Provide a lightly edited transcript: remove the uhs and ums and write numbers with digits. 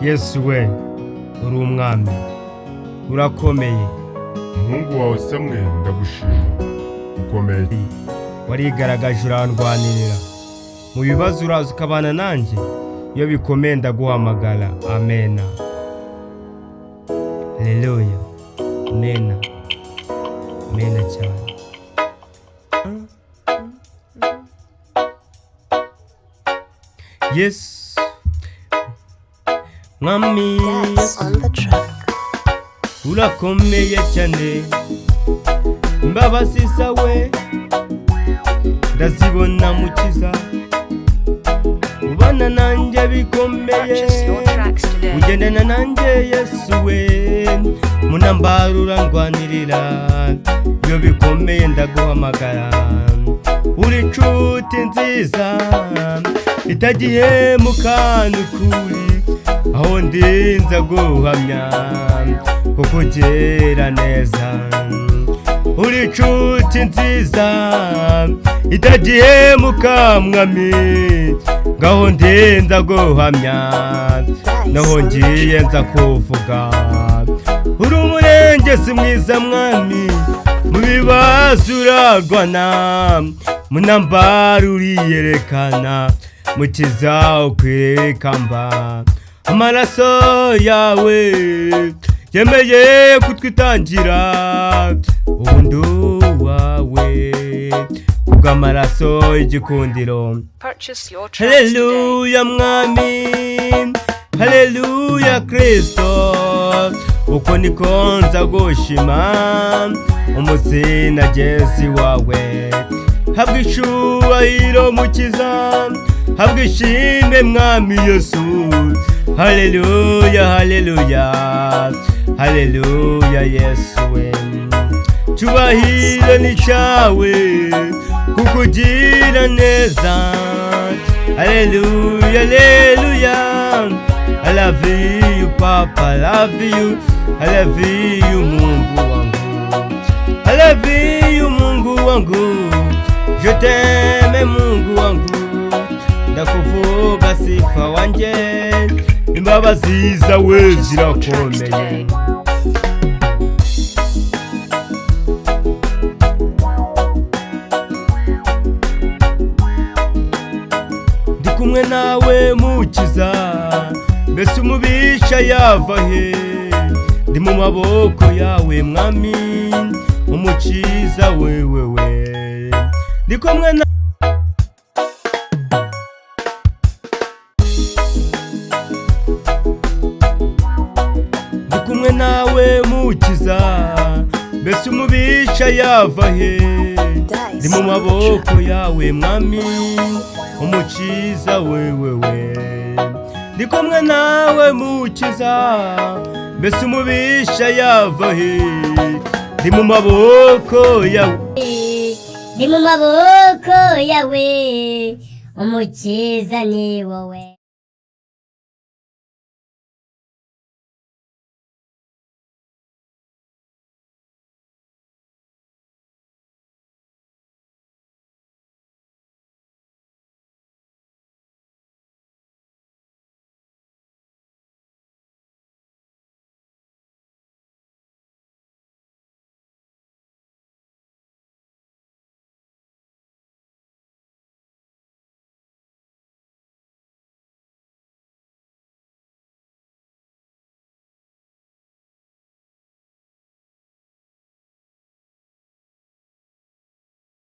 Yesu we uri umwami urakomeye. Umuhungu wawe Samweli ndagushima ukomeye. Warigaragaje urandwanirira mu bibazo, uraza ukabana nanjye, iyo bikomeye ndaguhamagara. Amena. Haleluya. Amena. Amena cyane. Yes mwami urakomeye cyane, imbabazi zawe ndazibona mukiza, ubana nanjye bikomeye, ugendana nanjye Yesu we, munambara urandwanirira, iyo bikomeye ndaguhamagara. Uri inshuti nziza itagiye mu kantu kuri, aho ndinza guhamya kuko ugera neza. Uri inshuti nziza itagiye mu kamwami, ngaho ndinza guhamya naho ngiye nza kuvuga. Uri umurengezi mwiza mwami, mu bibazo urarwana, munambara uriyerekana, mukiza ukwirikamba. Amaraso yawe yemeye kutwitangira, ubundu wawe kubw'amaraso y'igikundiro. Haleluya mwami, haleluya Kristo, uko niko nza gushima umunsi nageze wawe. Habwa icyubahiro mukiza, habwa ishimwe mwami Yesu. Haleluya, haleluya, haleluya Yesu we, cyubahiro ni cyawe kuko ugira neza. Haleluya, haleluya, I love you Papa, I love you, I love you Mungu wangu, I love you Mungu wangu, je t'aime Mungu wangu, ndakuvuga sifa wanje, imbabazi zawe zirakomeye. Ndi kumwe nawe mukiza, mbese umubisha yava he? Ndi mu maboko yawe mwami, umukiza wewe. Ndi kumwe na kumwe nawe mukiza, mbese umubisha yava he? Ndi mu maboko yawe mwami, umukiza wewe. Ndi kumwe nawe mukiza, mbese umubisha yava he? Ndi mu maboko yawe, ndi mu maboko yawe, umukiza ni wowe.